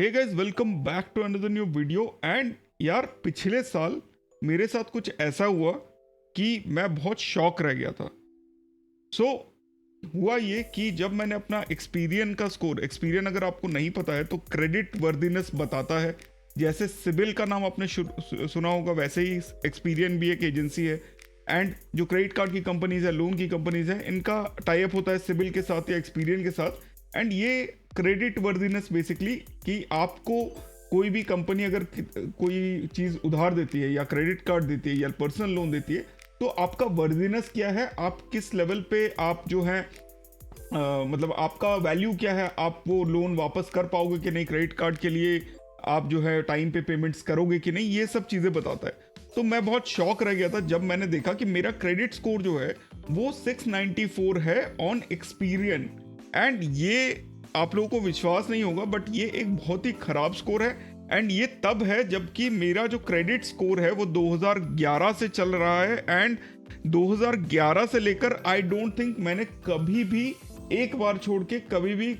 Hey guys, welcome back to another new video. And यार, पिछले साल मेरे साथ कुछ ऐसा हुआ कि मैं बहुत शॉक रह गया था। हुआ ये कि जब मैंने अपना एक्सपीरियन का स्कोर, एक्सपीरियन अगर आपको नहीं पता है तो क्रेडिट वर्दीनेस बताता है। जैसे सिबिल का नाम आपने सुना होगा, वैसे ही एक्सपीरियन भी एक एजेंसी है। एंड जो क्रेडिट कार्ड की कंपनीज है, लोन की कंपनीज है, इनका टाई अप होता है सिबिल के साथ या एक्सपीरियन के साथ। एंड ये क्रेडिट वर्दीनेस बेसिकली कि आपको कोई भी कंपनी अगर कोई चीज़ उधार देती है या क्रेडिट कार्ड देती है या पर्सनल लोन देती है, तो आपका वर्दीनेस क्या है, आप किस लेवल पे आप जो है मतलब आपका वैल्यू क्या है, आप वो लोन वापस कर पाओगे कि नहीं, क्रेडिट कार्ड के लिए आप जो है टाइम पे पेमेंट्स करोगे कि नहीं, ये सब चीज़ें बताता है। तो मैं बहुत शॉक रह गया था जब मैंने देखा कि मेरा क्रेडिट स्कोर जो है वो 694 है ऑन एक्सपीरियन। एंड ये आप लोगों को विश्वास नहीं होगा, बट ये एक बहुत ही खराब स्कोर है। एंड ये तब है जबकि मेरा जो क्रेडिट स्कोर है वो 2011 से चल रहा है। एंड 2011 से लेकर आई डोंट थिंक मैंने कभी भी एक बार छोड़ के कभी भी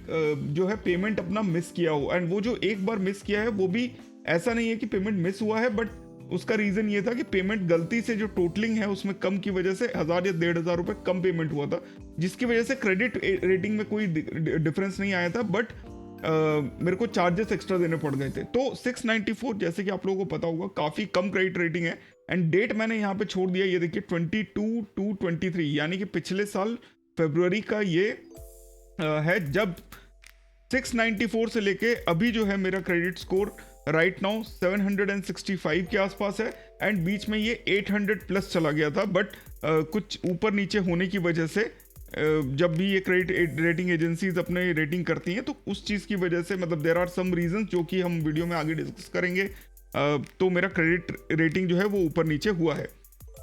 जो है पेमेंट अपना मिस किया हो। एंड वो जो एक बार मिस किया है वो भी ऐसा नहीं है कि पेमेंट मिस हुआ है, बट उसका रीजन ये था कि पेमेंट गलती से जो टोटलिंग है उसमें कम की वजह से 1000 या 1500 रुपए कम पेमेंट हुआ था, जिसकी वजह से क्रेडिट रेटिंग में कोई डिफरेंस नहीं आया था, बट मेरे को चार्जेस एक्स्ट्रा देने पड़ गए थे। तो 694, जैसे कि आप लोगों को पता होगा, काफ़ी कम क्रेडिट रेटिंग है। एंड डेट मैंने यहाँ पे छोड़ दिया, ये देखिए 22/2/23, यानी कि पिछले साल फरवरी का ये है, जब 694 से लेके अभी जो है मेरा क्रेडिट स्कोर राइट नाउ 765 के आसपास है। एंड बीच में ये 800 प्लस चला गया था, बट कुछ ऊपर नीचे होने की वजह से जब भी ये क्रेडिट रेटिंग एजेंसीज अपने रेटिंग करती हैं तो उस चीज़ की वजह से, मतलब देर आर सम रीजन जो कि हम वीडियो में आगे डिस्कस करेंगे, तो मेरा क्रेडिट रेटिंग जो है वो ऊपर नीचे हुआ है।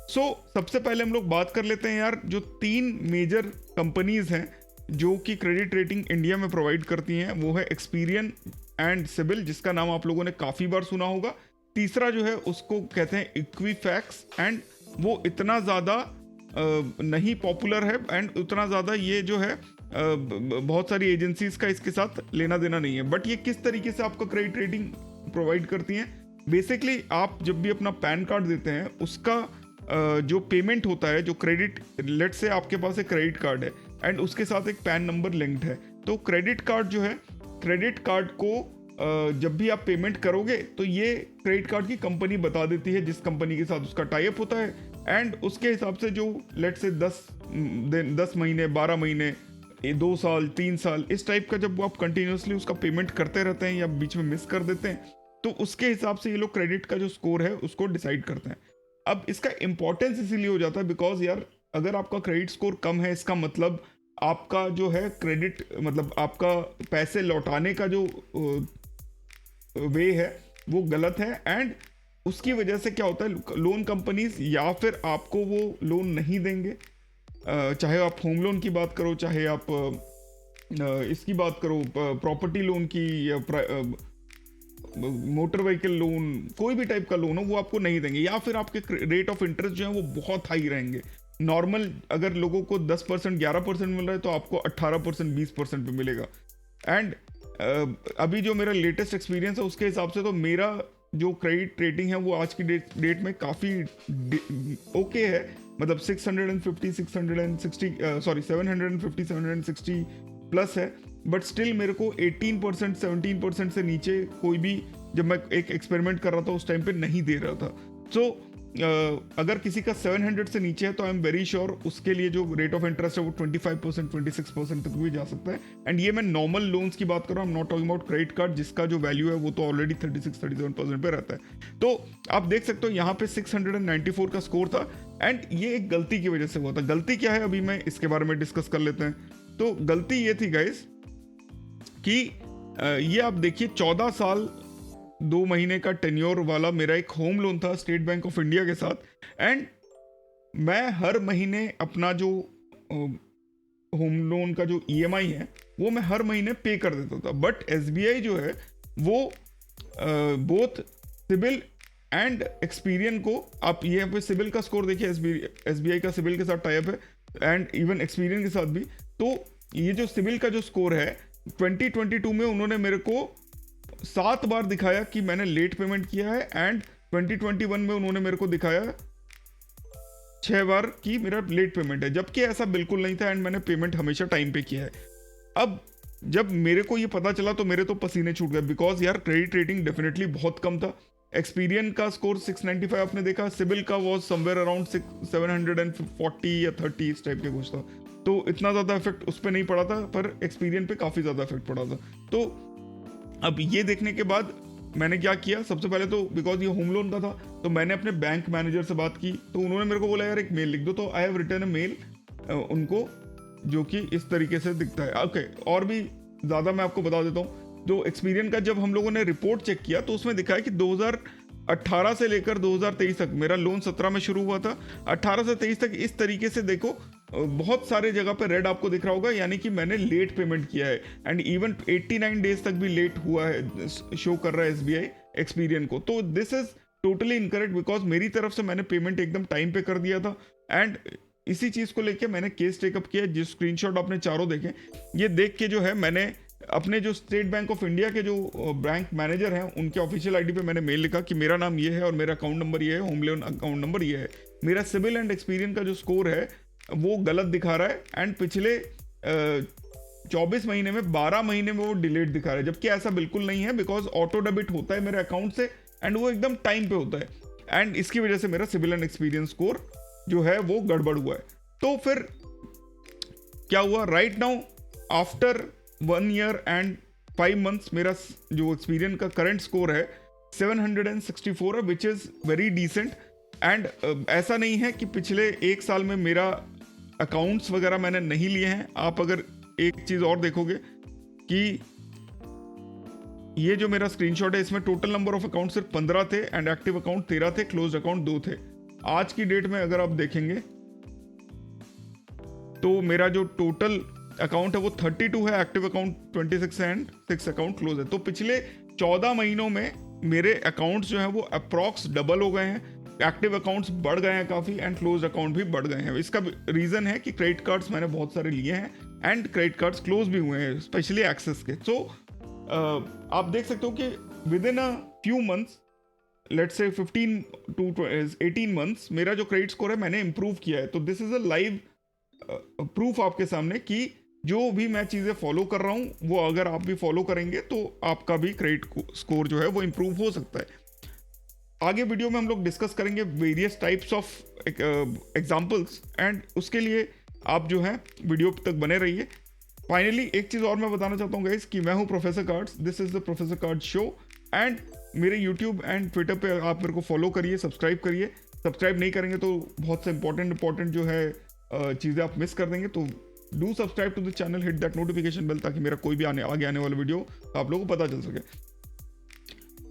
सबसे पहले हम लोग बात कर लेते हैं यार, जो 3 मेजर कंपनीज हैं जो कि क्रेडिट रेटिंग इंडिया में प्रोवाइड करती हैं, वो है एक्सपीरियन एंड सिबिल, जिसका नाम आप लोगों ने काफ़ी बार सुना होगा। तीसरा जो है उसको कहते हैं इक्विफैक्स, एंड वो इतना ज़्यादा नहीं पॉपुलर है, एंड उतना ज़्यादा ये जो है बहुत सारी एजेंसीज का इसके साथ लेना देना नहीं है। बट ये किस तरीके से आपका क्रेडिट रेटिंग प्रोवाइड करती हैं, बेसिकली आप जब भी अपना पैन कार्ड देते हैं उसका जो पेमेंट होता है, जो क्रेडिट, लेट से आपके पास एक क्रेडिट कार्ड है एंड उसके साथ एक पैन नंबर लिंक्ड है, तो क्रेडिट कार्ड जो है, क्रेडिट कार्ड को जब भी आप पेमेंट करोगे तो ये क्रेडिट कार्ड की कंपनी बता देती है जिस कंपनी के साथ उसका टाई अप होता है। एंड उसके हिसाब से जो लेट से 10 महीने, 12 महीने, 2 साल, 3 साल, इस टाइप का जब आप कंटिन्यूसली उसका पेमेंट करते रहते हैं या बीच में मिस कर देते हैं, तो उसके हिसाब से ये लोग क्रेडिट का जो स्कोर है उसको डिसाइड करते हैं। अब इसका इंपॉर्टेंस इसीलिए हो जाता है बिकॉज यार, अगर आपका क्रेडिट स्कोर कम है, इसका मतलब आपका जो है क्रेडिट, मतलब आपका पैसे लौटाने का जो वे है वो गलत है। एंड उसकी वजह से क्या होता है, लोन कंपनीज या फिर आपको वो लोन नहीं देंगे, चाहे आप होम लोन की बात करो, चाहे आप इसकी बात करो प्रॉपर्टी लोन की, या मोटर व्हीकल लोन, कोई भी टाइप का लोन हो, वो आपको नहीं देंगे, या फिर आपके रेट ऑफ इंटरेस्ट जो है वो बहुत हाई रहेंगे। नॉर्मल अगर लोगों को 10%, 11% मिल रहा है तो आपको 18%, 20% पे मिलेगा। एंड अभी जो मेरा लेटेस्ट एक्सपीरियंस है उसके हिसाब से तो मेरा जो क्रेडिट रेटिंग है वो आज की डेट में काफ़ी ओके है, मतलब 750, 760 प्लस है। बट स्टिल मेरे को 18%, 17% से नीचे कोई भी, जब मैं एक एक्सपेरिमेंट कर रहा था उस टाइम पे, नहीं दे रहा था। अगर किसी का 700 से नीचे है तो आई एम वेरी श्योर उसके लिए जो रेट ऑफ इंटरेस्ट है वो 25%, 26% तक भी जा सकता है। एंड ये मैं नॉर्मल लोन्स की बात कर रहा हूँ, not talking about credit card, जिसका जो वैल्यू है वो तो ऑलरेडी 36-37% पे रहता है। तो आप देख सकते हो यहाँ पे 694 का स्कोर था। एंड ये एक गलती की वजह से हुआ था। गलती क्या है, अभी मैं इसके बारे में डिस्कस कर लेते हैं। तो गलती ये थी गाइस कि ये आप देखिए 14 साल 2 महीने का टेन्योर वाला मेरा एक होम लोन था स्टेट बैंक ऑफ इंडिया के साथ। एंड मैं हर महीने अपना जो होम लोन का जो EMI है वो मैं हर महीने पे कर देता था। बट SBI जो है वो बोथ सिबिल एंड एक्सपीरियन को, आप यहाँ पे सिबिल का स्कोर देखिए, SBI का सिबिल के साथ टाई अप है एंड इवन एक्सपीरियन के साथ भी। तो ये जो सिबिल का जो स्कोर है 2022 में उन्होंने मेरे को 7 बार दिखाया कि मैंने लेट पेमेंट किया है, एंड 2021 में उन्होंने मेरे को दिखाया 6 बार कि मेरा लेट पेमेंट है, जबकि ऐसा बिल्कुल नहीं था एंड मैंने पेमेंट हमेशा टाइम पे किया है। अब जब मेरे को ये पता चला तो मेरे तो पसीने छूट गए, बिकॉज यार क्रेडिट रेटिंग डेफिनेटली बहुत कम था। एक्सपीरियन का स्कोर 695 आपने देखा, सिबिल का वॉज समवेयर अराउंड 740 या 30 इस टाइप के कुछ था, तो इतना ज़्यादा इफेक्ट उस पर नहीं पड़ा था, पर एक्सपीरियन पे काफ़ी ज़्यादा इफेक्ट पड़ा था। तो अब ये देखने के बाद मैंने क्या किया, सबसे पहले तो बिकॉज ये होम लोन का था तो मैंने अपने बैंक मैनेजर से बात की, तो उन्होंने मेरे को बोला यार एक मेल लिख दो, तो I have written a mail उनको, जो कि इस तरीके से दिखता है। ओके, और भी ज़्यादा मैं आपको बता देता हूँ, जो एक्सपीरियंस का जब हम लोगों ने रिपोर्ट चेक किया तो उसमें दिखा है कि 2018 से लेकर 2023 तक, मेरा लोन 17 में शुरू हुआ था, 18 से 23 तक इस तरीके से देखो बहुत सारे जगह पे रेड आपको दिख रहा होगा, यानी कि मैंने लेट पेमेंट किया है, एंड इवन 89 डेज तक भी लेट हुआ है, शो कर रहा है एसबीआई एक्सपीरियंस को। तो this is totally incorrect, because मेरी तरफ से मैंने पेमेंट एकदम टाइम पे कर दिया था, एंड इसी चीज़ को लेके मैंने केस टेकअप किया। जो स्क्रीनशॉट आपने चारों देखे, ये देख के जो है मैंने अपने जो स्टेट बैंक ऑफ इंडिया के जो बैंक मैनेजर हैं उनके ऑफिशियल आईडी पे मैंने मेल लिखा कि मेरा नाम ये है और मेरा अकाउंट नंबर ये है, होम लोन अकाउंट नंबर ये है, मेरा सिबिल एंड एक्सपीरियंस का जो स्कोर है वो गलत दिखा रहा है, एंड पिछले 24 महीने में 12 महीने में वो डिलेट दिखा रहा है, जबकि ऐसा बिल्कुल नहीं है, बिकॉज ऑटो डेबिट होता है मेरे अकाउंट से एंड वो एकदम टाइम पे होता है, एंड इसकी वजह से मेरा सिबिल एंड एक्सपीरियंस स्कोर जो है वो गड़बड़ हुआ है। तो फिर क्या हुआ, right now after 1 year and 5 months मेरा जो एक्सपीरियंस का करंट स्कोर है 764 है, which is very decent. And ऐसा नहीं है कि पिछले 1 साल में मेरा अकाउंट्स वगैरह मैंने नहीं लिए हैं। आप अगर एक चीज़ और देखोगे कि ये जो मेरा स्क्रीनशॉट है इसमें टोटल नंबर ऑफ अकाउंट सिर्फ 15 थे एंड एक्टिव अकाउंट 13 थे, क्लोज अकाउंट 2 थे। आज की डेट में अगर आप देखेंगे तो मेरा जो टोटल अकाउंट है वो 32 है, एक्टिव अकाउंट 26 है एंड 6 अकाउंट क्लोज है। तो पिछले 14 महीनों में मेरे अकाउंट्स जो हैं वो अप्रॉक्स डबल हो गए हैं, एक्टिव अकाउंट्स बढ़ गए हैं काफ़ी एंड क्लोज अकाउंट भी बढ़ गए हैं। इसका रीज़न है कि क्रेडिट कार्ड्स मैंने बहुत सारे लिए हैं एंड क्रेडिट कार्ड्स क्लोज भी हुए हैं, स्पेशली एक्सेस के। सो आप देख सकते हो कि with in a few months, let's say 15 to 18 months, मेरा जो क्रेडिट स्कोर है मैंने इंप्रूव किया है। तो this is a live proof आपके सामने कि जो भी मैं चीज़ें फॉलो कर रहा हूँ वो अगर आप भी फॉलो करेंगे तो आपका भी क्रेडिट स्कोर जो है वो इम्प्रूव हो सकता है। आगे वीडियो में हम लोग डिस्कस करेंगे various types of examples, and उसके लिए आप जो है वीडियो तक बने रहिए। फाइनली एक चीज़ और मैं बताना चाहता हूँ गाइस कि मैं हूँ professor cards, this is the professor card show, and मेरे यूट्यूब एंड ट्विटर पे आप मेरे को फॉलो करिए, सब्सक्राइब करिए। सब्सक्राइब नहीं करेंगे तो बहुत से इंपॉर्टेंट जो है चीज़ें आप मिस कर देंगे। तो do subscribe to the channel, hit that notification bell, ताकि मेरा कोई भी आगे आने वाला वीडियो आप लोगों को पता चल सके।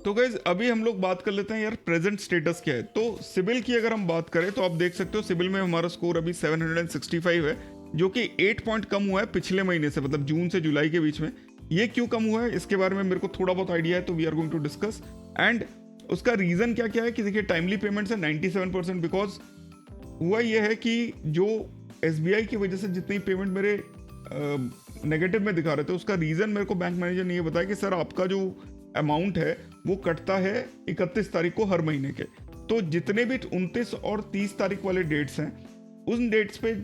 तो गाइज अभी हम लोग बात कर लेते हैं यार प्रेजेंट स्टेटस क्या है। तो सिबिल की अगर हम बात करें तो आप देख सकते हो सिबिल में हमारा स्कोर अभी 765 है, जो कि 8 पॉइंट कम हुआ है पिछले महीने से, मतलब जून से जुलाई के बीच में। ये क्यों कम हुआ है इसके बारे में मेरे को थोड़ा बहुत आइडिया है, तो we are going to discuss. And उसका रीज़न क्या क्या है कि देखिए टाइमली पेमेंट्स है 97%, बिकॉज हुआ ये है कि जो एसबीआई की वजह से जितनी पेमेंट मेरे नेगेटिव में दिखा रहे थे उसका रीज़न मेरे को बैंक मैनेजर ने ये बताया कि सर आपका जो अमाउंट है वो कटता है 31 तारीख को हर महीने के। तो जितने भी 29 और 30 तारीख वाले डेट्स हैं उन डेट्स पे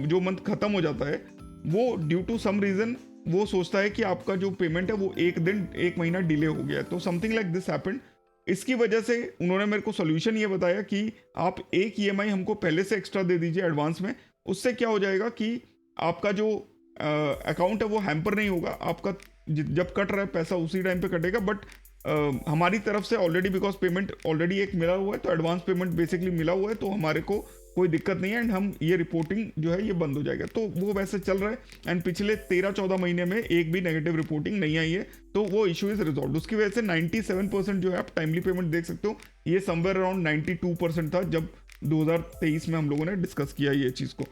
जो मंथ खत्म हो जाता है वो ड्यू टू सम रीज़न वो सोचता है कि आपका जो पेमेंट है वो एक महीना डिले हो गया है। तो समथिंग लाइक दिस हैपेंड। इसकी वजह से उन्होंने मेरे को सोल्यूशन ये बताया कि आप एक ईएमआई हमको पहले से एक्स्ट्रा दे दीजिए एडवांस में। उससे क्या हो जाएगा कि आपका जो अकाउंट है वो हैम्पर नहीं होगा, आपका जब कट रहा है पैसा उसी टाइम पे कटेगा। बट हमारी तरफ से ऑलरेडी बिकॉज पेमेंट ऑलरेडी एक मिला हुआ है, तो एडवांस पेमेंट बेसिकली मिला हुआ है, तो हमारे को कोई दिक्कत नहीं है एंड हम ये रिपोर्टिंग जो है ये बंद हो जाएगा। तो वो वैसे चल रहा है एंड पिछले 13-14 महीने में एक भी नेगेटिव रिपोर्टिंग नहीं आई है, तो वो इशू इज रिजॉल्व। उसकी वजह से 97% जो है आप टाइमली पेमेंट देख सकते हो। ये समवेयर अराउंड 92% था जब 2023 में हम लोगों ने डिस्कस किया ये चीज़ को।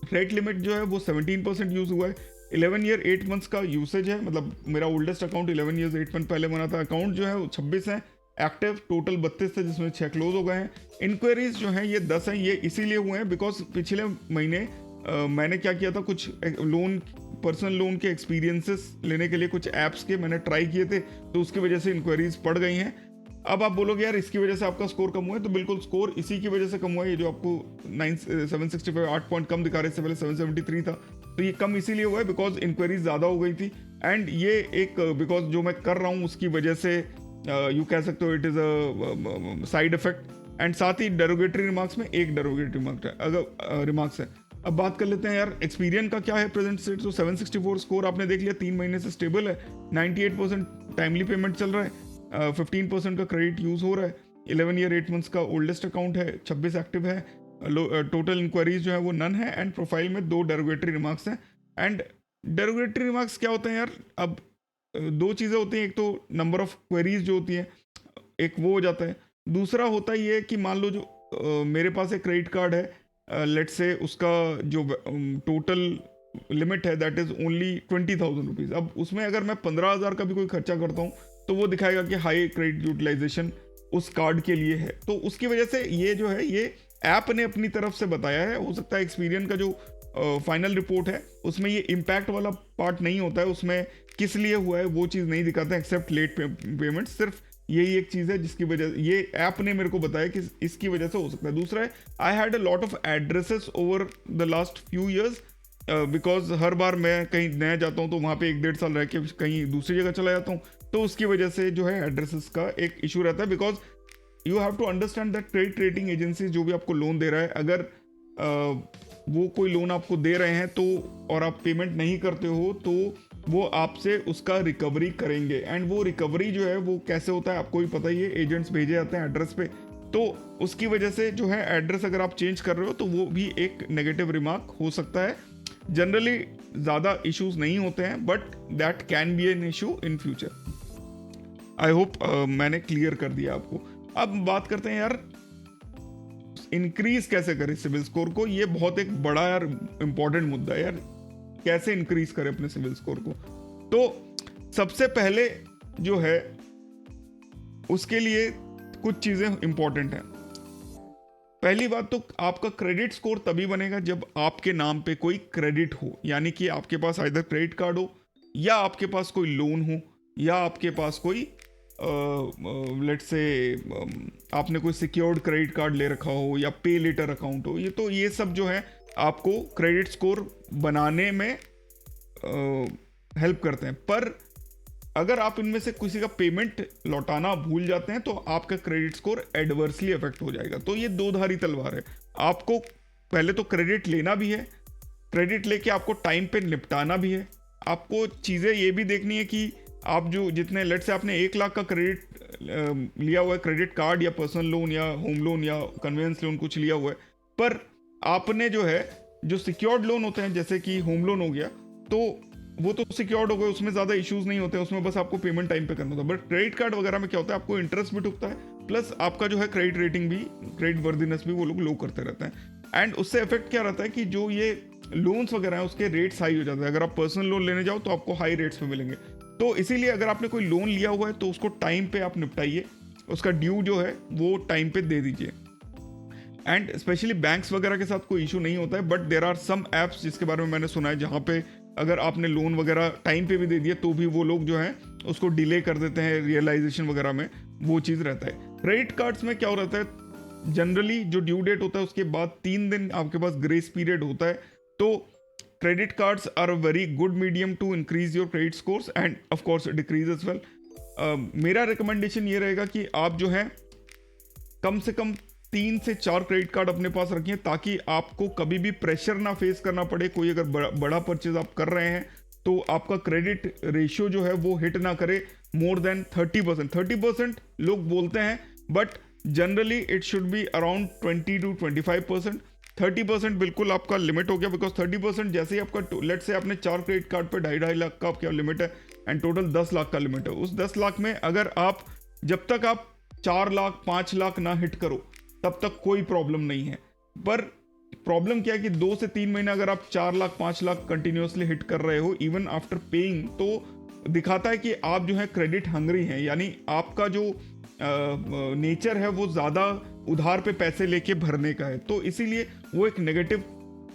क्रेडिट लिमिट जो है वो 17% यूज़ हुआ है। 11 ईयर 8 मंथ्स का यूसेज है, मतलब मेरा ओल्डेस्ट अकाउंट 11 ईयर्स 8 मंथ पहले बना था। अकाउंट जो है वो 26 है, एक्टिव टोटल 32 थे जिसमें 6 क्लोज हो गए हैं। इंक्वायरीज जो हैं ये 10 हैं, ये इसीलिए हुए हैं बिकॉज पिछले महीने मैंने क्या किया था, कुछ लोन पर्सनल लोन के एक्सपीरियंसेस लेने के लिए कुछ ऐप्स के मैंने ट्राई किए थे, तो उसकी वजह से इंक्वायरीज बढ़ गई हैं। अब आप बोलोगे यार इसकी वजह से आपका स्कोर कम हुआ है, तो बिल्कुल स्कोर इसी की वजह से कम हुआ है। ये जो आपको 765 8 पॉइंट कम दिखा रहे, इससे पहले 773 था, तो ये कम इसीलिए हुआ है बिकॉज इंक्वायरीज ज़्यादा हो गई थी। एंड ये एक बिकॉज जो मैं कर रहा हूँ उसकी वजह से यू कह सकते हो it is a side effect. And साथ ही डेरोगेटरी रिमार्क्स में एक डेरोगेटरी रिमार्क है, अगर रिमार्क्स है। अब बात कर लेते हैं यार एक्सपीरियन का क्या है प्रेजेंट स्टेट। तो 764 स्कोर आपने देख लिया, 3 महीने से स्टेबल है, 98% टाइमली पेमेंट चल रहा है, 15% का क्रेडिट यूज हो रहा है, 11 ईयर 8 मंथ्स का ओल्डेस्ट अकाउंट है, 26 एक्टिव है, टोटल इंक्वायरीज जो है वो नन है, एंड प्रोफाइल में 2 डेरोगेटरी रिमार्क्स हैं। एंड डेरोगेटरी रिमार्क्स क्या होते हैं यार, अब 2 चीज़ें होती हैं, एक तो नंबर ऑफ क्वेरीज जो होती है, एक वो हो जाता है, दूसरा होता ही है कि मान लो जो मेरे पास एक क्रेडिट कार्ड है, लेट्स से उसका जो टोटल लिमिट है दैट इज ओनली 20,000 रुपीज़। अब उसमें अगर मैं 15,000 का भी कोई खर्चा करता हूँ तो वो दिखाएगा कि हाई क्रेडिट यूटिलाइजेशन उस कार्ड के लिए है। तो उसकी वजह से ये जो है ये ऐप ने अपनी तरफ से बताया है। हो सकता है एक्सपीरियन का जो फाइनल रिपोर्ट है उसमें ये इम्पैक्ट वाला पार्ट नहीं होता है, उसमें किस लिए हुआ है वो चीज़ नहीं दिखाते एक्सेप्ट लेट पेमेंट। सिर्फ यही एक चीज़ है जिसकी वजह ये ऐप ने मेरे को बताया कि इसकी वजह से हो सकता है। दूसरा है I had a lot of addresses over the last few years, because हर बार मैं कहीं नया जाता हूँ तो वहाँ पे 1-1.5 साल रह के कहीं दूसरी जगह चला जाता हूँ, तो उसकी वजह से जो है एड्रेसेस का एक इशू रहता है। Because you have to understand that credit rating agencies जो भी आपको लोन दे रहा है, अगर वो कोई लोन आपको दे रहे हैं तो और आप पेमेंट नहीं करते हो तो वो आपसे उसका रिकवरी करेंगे। एंड वो रिकवरी जो है वो कैसे होता है आपको भी पता ही है, एजेंट्स भेजे जाते हैं एड्रेस पे, तो उसकी वजह से जो है एड्रेस अगर आप चेंज कर रहे हो तो वो भी एक नेगेटिव रिमार्क हो सकता है। जनरली ज़्यादा इश्यूज नहीं होते हैं but that can be an issue in future. I hope मैंने क्लियर कर दिया आपको। अब बात करते हैं यार इंक्रीज कैसे करें सिविल स्कोर को। ये बहुत एक बड़ा यार इंपॉर्टेंट मुद्दा है यार, कैसे इंक्रीज करें अपने सिविल स्कोर को। तो सबसे पहले जो है उसके लिए कुछ चीजें इंपॉर्टेंट हैं। पहली बात तो आपका क्रेडिट स्कोर तभी बनेगा जब आपके नाम पे कोई क्रेडिट हो, यानी कि आपके पास आइदर क्रेडिट कार्ड हो या आपके पास कोई लोन हो या आपके पास कोई लेट्स से आपने कोई सिक्योर्ड क्रेडिट कार्ड ले रखा हो या पे लेटर अकाउंट हो। ये तो ये सब जो है आपको क्रेडिट स्कोर बनाने में हेल्प करते हैं। पर अगर आप इनमें से किसी का पेमेंट लौटाना भूल जाते हैं तो आपका क्रेडिट स्कोर एडवर्सली अफेक्ट हो जाएगा। तो ये दो धारी तलवार है। आपको पहले तो क्रेडिट लेना भी है, क्रेडिट लेके आपको टाइम पे निपटाना भी है। आपको चीज़ें ये भी देखनी है कि आप जो जितने लेट से आपने 1 लाख का क्रेडिट लिया हुआ है, क्रेडिट कार्ड या पर्सनल लोन या होम लोन या कन्वेंस लोन कुछ लिया हुआ है, पर आपने जो है जो सिक्योर्ड लोन होते हैं जैसे कि होम लोन हो गया, तो वो तो सिक्योर्ड हो गए, उसमें ज़्यादा इश्यूज नहीं होते, उसमें बस आपको पेमेंट टाइम पे करना होता है। बट क्रेडिट कार्ड वगैरह में क्या होता है, आपको इंटरेस्ट भी टूटता है, प्लस आपका जो है क्रेडिट रेटिंग भी, क्रेडिट वर्दीनेस भी वो लोग लो करते रहते हैं। एंड उससे इफेक्ट क्या रहता है कि जो ये लोन्स वगैरह हैं उसके रेट्स हाई हो जाते हैं। अगर आप पर्सनल लोन लेने जाओ तो आपको हाई रेट्स पे मिलेंगे। तो इसीलिए अगर आपने कोई लोन लिया हुआ है तो उसको टाइम पे आप निपटाइए, उसका ड्यू जो है वो टाइम पे दे दीजिए। एंड स्पेशली बैंक्स वगैरह के साथ कोई इशू नहीं होता है, but there are some apps जिसके बारे में मैंने सुना है जहाँ पे अगर आपने लोन वगैरह टाइम पे भी दे दिया तो भी वो लोग जो है उसको डिले कर देते हैं, रियलाइजेशन वगैरह में वो चीज़ रहता है। क्रेडिट कार्ड्स में क्या हो रहता है, जनरली जो ड्यू डेट होता है उसके बाद 3 दिन आपके पास ग्रेस पीरियड होता है। तो credit cards are a very good medium to increase your credit scores and of course decrease as well. मेरा रिकमेंडेशन ये रहेगा कि आप जो है कम से कम 3 से 4 क्रेडिट कार्ड अपने पास रखिए, ताकि आपको कभी भी प्रेशर ना फेस करना पड़े। कोई अगर बड़ा परचेज आप कर रहे हैं तो आपका क्रेडिट रेशियो जो है वो हिट ना करे मोर देन 30%। 30% लोग बोलते हैं but generally it should be around 20 to 25%। 30% बिल्कुल आपका लिमिट हो गया, बिकॉज 30% जैसे ही आपका लेट से आपने 4 क्रेडिट कार्ड पे 2.5 लाख का आपका लिमिट है एंड टोटल 10 लाख का लिमिट है। उस 10 लाख में अगर आप जब तक आप 4 लाख 5 लाख ना हिट करो तब तक कोई प्रॉब्लम नहीं है। पर प्रॉब्लम क्या है कि 2 से 3 महीने अगर आप 4 लाख 5 लाख कंटिन्यूसली हिट कर रहे हो इवन आफ्टर पेइंग, तो दिखाता है कि आप जो है क्रेडिट हंग्री हैं, यानी आपका जो नेचर है वो ज़्यादा उधार पे पैसे लेके भरने का है। तो इसीलिए वो एक नेगेटिव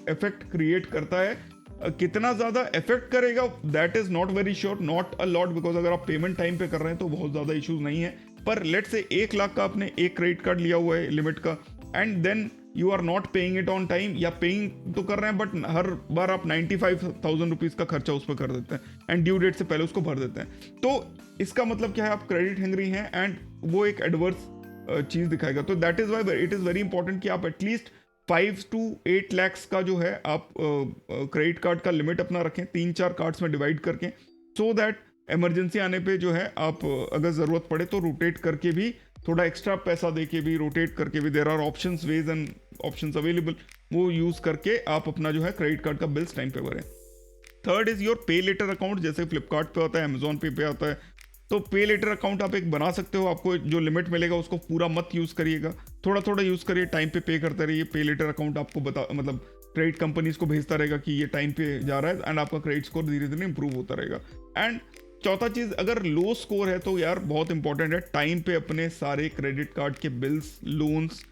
इफेक्ट क्रिएट करता है कितना ज़्यादा इफेक्ट करेगा that is not very sure, not a lot, because अगर आप पेमेंट टाइम पे कर रहे हैं तो बहुत ज़्यादा इश्यूज नहीं है। पर लेट से 1 लाख का आपने एक क्रेडिट कार्ड लिया हुआ है लिमिट का, and then you are not paying it on time, या पेइंग तो कर रहे हैं बट हर बार आप 95,000 रुपीज़ का खर्चा उस पर कर देते हैं एंड ड्यू डेट से पहले उसको भर देते हैं, तो इसका मतलब क्या है, आप क्रेडिट हैंग्री हैं एंड वो एक एडवर्स चीज़ दिखाएगा। तो that is why it is very important कि आप एटलीस्ट 5 to 8 lakhs का जो है आप क्रेडिट कार्ड का लिमिट अपना रखें, 3-4 कार्ड्स में डिवाइड करके, सो दैट इमरजेंसी आने पे जो है आप अगर ज़रूरत पड़े तो रोटेट करके भी, थोड़ा एक्स्ट्रा पैसा दे के भी, रोटेट करके भी, there are options, ways and options available, वो यूज़ करके आप अपना जो है क्रेडिट कार्ड का बिल्स टाइम पे भरें। Third is your pay later account, जैसे फ्लिपकार्ट पे आता है, अमेजोन पे आता है, तो पे लेटर अकाउंट आप एक बना सकते हो। आपको जो लिमिट मिलेगा उसको पूरा मत यूज़ करिएगा, थोड़ा थोड़ा यूज़ करिए, टाइम पे करते रहिए। पे लेटर अकाउंट आपको मतलब क्रेडिट कंपनीज को भेजता रहेगा कि ये टाइम पे जा रहा है, एंड आपका क्रेडिट स्कोर धीरे धीरे इंप्रूव होता रहेगा। एंड चौथा चीज़, अगर लो स्कोर है तो यार बहुत इंपॉर्टेंट है, टाइम पे अपने सारे क्रेडिट कार्ड के बिल्स, लोन्स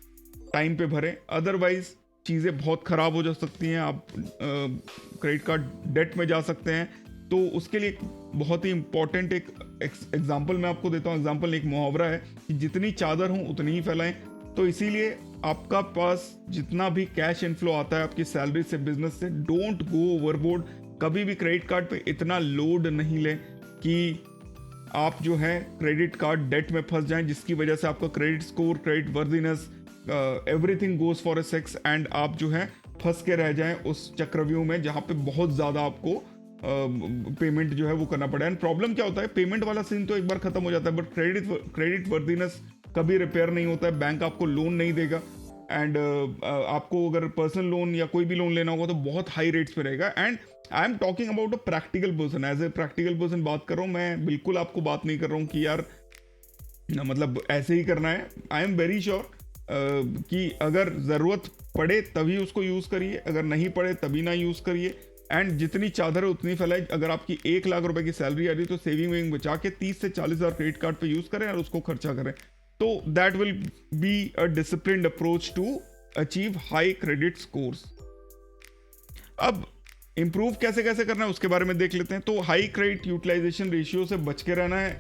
टाइम पे भरें, अदरवाइज चीज़ें बहुत ख़राब हो जा सकती हैं, आप क्रेडिट कार्ड डेट में जा सकते हैं। तो उसके लिए बहुत ही इंपॉर्टेंट एक एग्जाम्पल मैं आपको देता हूँ, एग्जाम्पल एक मुहावरा है कि जितनी चादर हो उतनी ही फैलाएं। तो इसीलिए आपका पास जितना भी कैश इनफ्लो आता है आपकी सैलरी से, बिजनेस से, डोंट गो ओवरबोर्ड। कभी भी क्रेडिट कार्ड पे इतना लोड नहीं लें कि आप जो है क्रेडिट कार्ड डेट में फंस जाएं, जिसकी वजह से आपका credit score, credit worthiness, everything goes for a sex, and आप जो है फंस के रह जाएं उस चक्रव्यूह में जहाँ पे बहुत ज़्यादा आपको पेमेंट जो है वो करना पड़ा। एंड प्रॉब्लम क्या होता है, पेमेंट वाला सीन तो एक बार खत्म हो जाता है, बट क्रेडिट वर्दीनेस कभी रिपेयर नहीं होता है, बैंक आपको लोन नहीं देगा, एंड आपको अगर पर्सनल लोन या कोई भी लोन लेना होगा तो बहुत हाई रेट्स पे रहेगा। And I am talking about a practical person, as a practical person बात कर रहा हूँ मैं, बिल्कुल आपको बात नहीं कर रहा हूँ कि यार मतलब ऐसे ही करना है। आई एम वेरी श्योर कि अगर ज़रूरत पड़े तभी उसको यूज़ करिए, अगर नहीं पड़े तभी ना यूज़ करिए, एंड जितनी चादर है उतनी फैलाई। अगर आपकी 1 लाख रुपए की सैलरी आ रही है तो सेविंग बचा के 30 से 40 हज़ार क्रेडिट कार्ड पे यूज़ करें और उसको खर्चा करें। तो that will be a disciplined approach to achieve high credit scores. अब इंप्रूव कैसे कैसे करना है उसके बारे में देख लेते हैं। तो हाई क्रेडिट यूटिलाइजेशन रेशियो से बच के रहना है,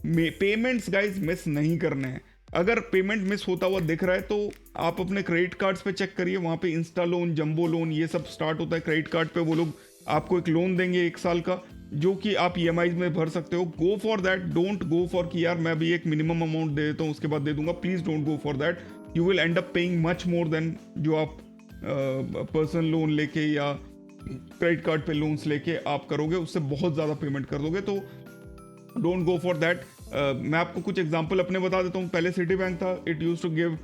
पेमेंट्स गाइज मिस नहीं करने हैं। अगर पेमेंट मिस होता हुआ दिख रहा है तो आप अपने क्रेडिट कार्ड्स पे चेक करिए, वहाँ पे इंस्टा लोन, जंबो लोन, ये सब स्टार्ट होता है क्रेडिट कार्ड पे। वो लोग आपको एक लोन देंगे 1 साल का, जो कि आप EMI में भर सकते हो। Go for that, don't go for कि यार मैं अभी एक मिनिमम अमाउंट दे देता हूँ उसके बाद दे दूंगा। Please don't go for that, you will and up paying much more than जो आप पर्सनल लोन लेके या क्रेडिट कार्ड पे लोन्स लेके आप करोगे, उससे बहुत ज़्यादा पेमेंट कर दोगे। तो डोंट गो फॉर दैट। मैं आपको कुछ एग्जांपल अपने बता देता हूँ। पहले सिटी बैंक था, it use to give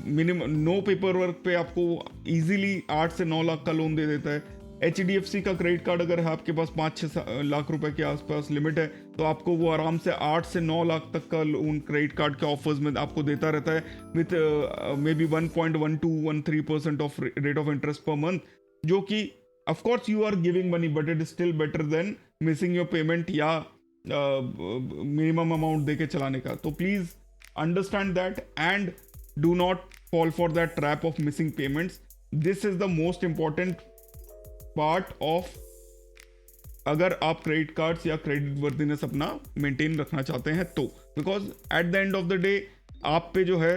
minimum no paper work पे आपको इजीली 8 से 9 लाख का लोन दे देता है। HDFC का क्रेडिट कार्ड अगर है आपके पास 5-6 लाख रुपए के आसपास लिमिट है तो आपको वो आराम से 8 से 9 लाख तक का लोन क्रेडिट कार्ड के ऑफर्स में आपको देता रहता है, with maybe 1.1213% of rate of interest per month, जो कि of course you are giving money but it is still better than missing your payment या मिनिमम अमाउंट देके चलाने का। तो please understand that and do not fall for that trap of missing payments. This is the most important part of, अगर आप credit cards या credit worthiness अपना maintain रखना चाहते हैं तो, because at the end of the day आप पे जो है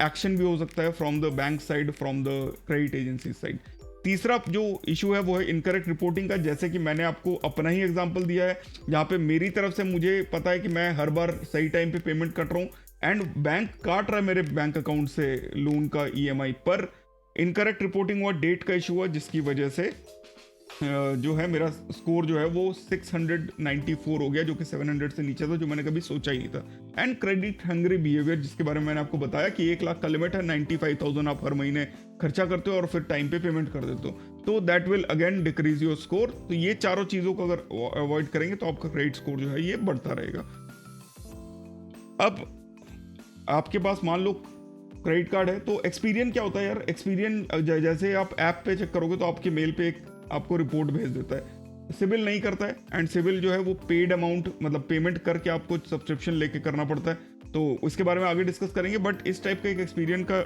एक्शन भी हो सकता है from the bank side, from the credit agency side. तीसरा जो इशू है वो है इनकरेक्ट रिपोर्टिंग का। जैसे कि मैंने आपको अपना ही एग्जांपल दिया है, जहाँ पे मेरी तरफ से मुझे पता है कि मैं हर बार सही टाइम पे पेमेंट कर रहा हूँ एंड बैंक काट रहा है मेरे बैंक अकाउंट से लोन का EMI, पर इनकरेक्ट रिपोर्टिंग हुआ, डेट का इशू हुआ, जिसकी वजह से जो है मेरा स्कोर जो है वो 694 हो गया, जो कि 700 से नीचे था, जो मैंने कभी सोचा ही नहीं था। एंड क्रेडिट हंग्री बिहेवियर, जिसके बारे में मैंने आपको बताया कि 1 लाख का लिमिट है, 95,000 आप हर महीने खर्चा करते हो और फिर टाइम पे पेमेंट कर देते हो, तो that will again decrease your score. तो ये चारों चीज़ों को अगर अवॉइड करेंगे तो आपका क्रेडिट स्कोर जो है ये बढ़ता रहेगा। अब आपके पास मान लो क्रेडिट कार्ड है तो एक्सपीरियन क्या होता है यार, एक्सपीरियन जैसे आप ऐप पे चेक करोगे तो आपके मेल पे एक आपको रिपोर्ट भेज देता है। सिविल नहीं करता है, एंड सिविल जो है वो पेड अमाउंट, मतलब पेमेंट करके आपको सब्सक्रिप्शन लेके करना पड़ता है, तो उसके बारे में आगे डिस्कस करेंगे। बट इस टाइप का एक एक्सपीरियन का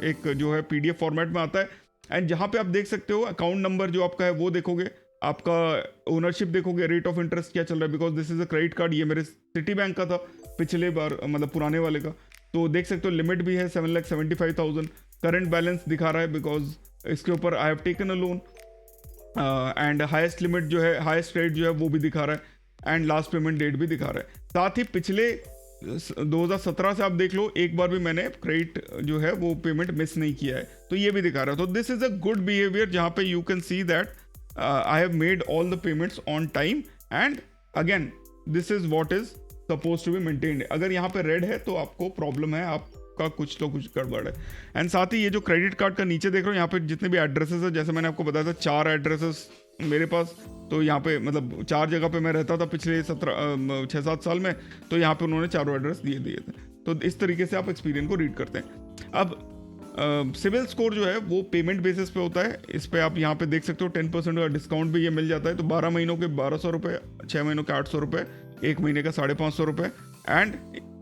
एक जो है PDF फॉर्मेट में आता है, एंड जहाँ पे आप देख सकते हो अकाउंट नंबर जो आपका है वो देखोगे, आपका ओनरशिप देखोगे, रेट ऑफ इंटरेस्ट क्या चल रहा है, because this is a credit card. ये मेरे सिटी बैंक का था पिछले बार, मतलब पुराने वाले का। तो देख सकते हो लिमिट भी है 7,75,000। करंट बैलेंस दिखा रहा है बिकॉज इसके ऊपर I have taken a loan. And highest limit जो है, हाईएस्ट क्रेडिट जो है वो भी दिखा रहा है, एंड लास्ट पेमेंट डेट भी दिखा रहा है। साथ ही पिछले 2017 से आप देख लो, एक बार भी मैंने क्रेडिट जो है वो पेमेंट मिस नहीं किया है, तो ये भी दिखा रहा है। तो this is a good behaviour, जहाँ पे you can see that I have made all the payments on time, and again this is what is suppose to be maintained. अगर यहाँ पे रेड है तो आपको प्रॉब्लम है, आपका कुछ तो कुछ गड़बड़ है। एंड साथ ही ये जो क्रेडिट कार्ड का नीचे देख रहे हो, यहाँ पे जितने भी एड्रेसेस है, जैसे मैंने आपको बताया था 4 एड्रेसेस मेरे पास, तो यहाँ पे मतलब 4 जगह पे मैं रहता था पिछले 6-7 साल में, तो यहाँ पे उन्होंने चारों एड्रेस दिए थे। तो इस तरीके से आप एक्सपीरियंस को रीड करते हैं। अब सिविल स्कोर जो है वो पेमेंट बेसिस पे होता है। इस पे आप यहाँ पे देख सकते हो 10% का डिस्काउंट भी ये मिल जाता है। तो 12 महीनों के 1,200 रुपये, 6 महीनों के 800 रुपये, 1 महीने का 550 रुपये, एंड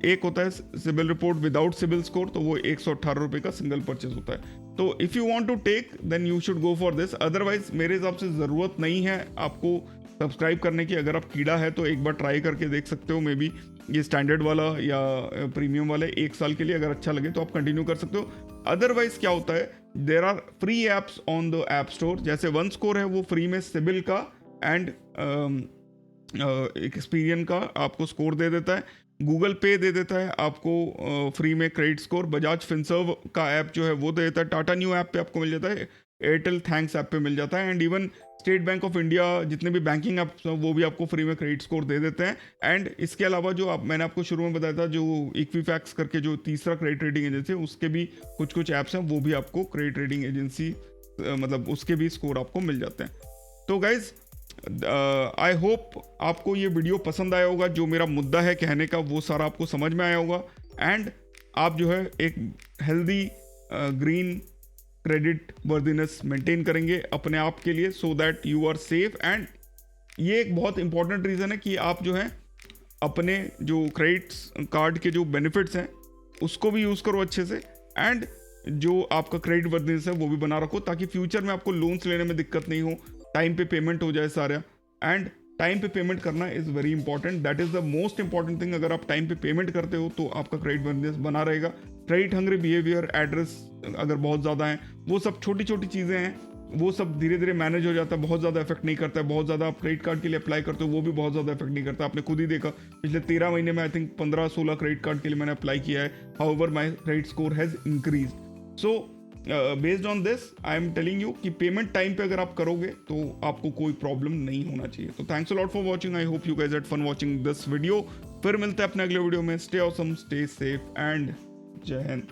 एक होता है CIBIL report without CIBIL score, तो वो 118 रुपये का सिंगल परचेज होता है। तो if you want to take then you should go for this, otherwise मेरे हिसाब से ज़रूरत नहीं है आपको सब्सक्राइब करने की। अगर आप कीड़ा है तो एक बार ट्राई करके देख सकते हो, मे बी ये स्टैंडर्ड वाला या प्रीमियम वाले 1 साल के लिए अगर अच्छा लगे तो आप कंटिन्यू कर सकते हो। अदरवाइज क्या होता है, there are free apps on the app store, जैसे वन स्कोर है वो फ्री में सिबिल का एंड एक्सपीरियन का आपको स्कोर दे देता है। गूगल पे दे देता है आपको फ्री में क्रेडिट स्कोर। बजाज फिनसर्व का ऐप जो है वो दे देता है। टाटा न्यू ऐप पे आपको मिल जाता है, एयरटेल थैंक्स ऐप पे मिल जाता है, and even state bank of India जितने भी बैंकिंग ऐप्स हैं वो भी आपको फ्री में क्रेडिट स्कोर दे देते हैं। एंड इसके अलावा जो मैंने आपको शुरू में बताया था, जो इक्विफैक्स करके जो तीसरा क्रेडिट रेटिंग एजेंसी है, उसके भी कुछ ऐप्स हैं, वो भी आपको क्रेडिट रेटिंग एजेंसी मतलब उसके भी स्कोर आपको मिल जाते हैं। तो गाइज आई होप आपको ये वीडियो पसंद आया होगा। जो मेरा मुद्दा है कहने का वो सारा आपको समझ में आया होगा, एंड आप जो है एक healthy green credit worthiness maintain करेंगे अपने आप के लिए, so that you are safe. And ये एक बहुत इंपॉर्टेंट रीज़न है कि आप जो है अपने जो क्रेडिट कार्ड के जो बेनिफिट्स हैं उसको भी यूज़ करो अच्छे से, एंड जो आपका क्रेडिट वर्दीनेस है वो भी बना रखो, ताकि फ्यूचर में आपको लोन्स लेने में दिक्कत नहीं हो, टाइम पे पेमेंट हो जाए सारा। एंड टाइम पे पेमेंट करना is very important, that is the most important thing. अगर आप टाइम पे पेमेंट करते हो तो आपका क्रेडिट वर्दीनेस बना रहेगा। क्रेडिट हंग्री बिहेवियर, एड्रेस अगर बहुत ज़्यादा है, वो सब छोटी छोटी चीज़ें हैं, वो सब धीरे धीरे मैनेज हो जाता है, बहुत ज़्यादा इफेक्ट नहीं करता है। बहुत ज़्यादा आप क्रेडिट कार्ड के लिए अप्लाई करते हो वो भी बहुत ज़्यादा इफेक्ट नहीं करता। आपने खुद ही देखा पिछले 13 महीने में आई थिंक 15-16 क्रेडिट कार्ड के लिए मैंने अप्लाई किया है। However my credit score has increase. So based on this I am telling you कि पेमेंट टाइम पे अगर आप करोगे तो आपको कोई प्रॉब्लम नहीं होना चाहिए। तो thanks a lot for watching, I hope you guys had fun watching this video. फिर मिलते हैं अपने अगले वीडियो में। Stay awesome, stay safe, and जय हिंद।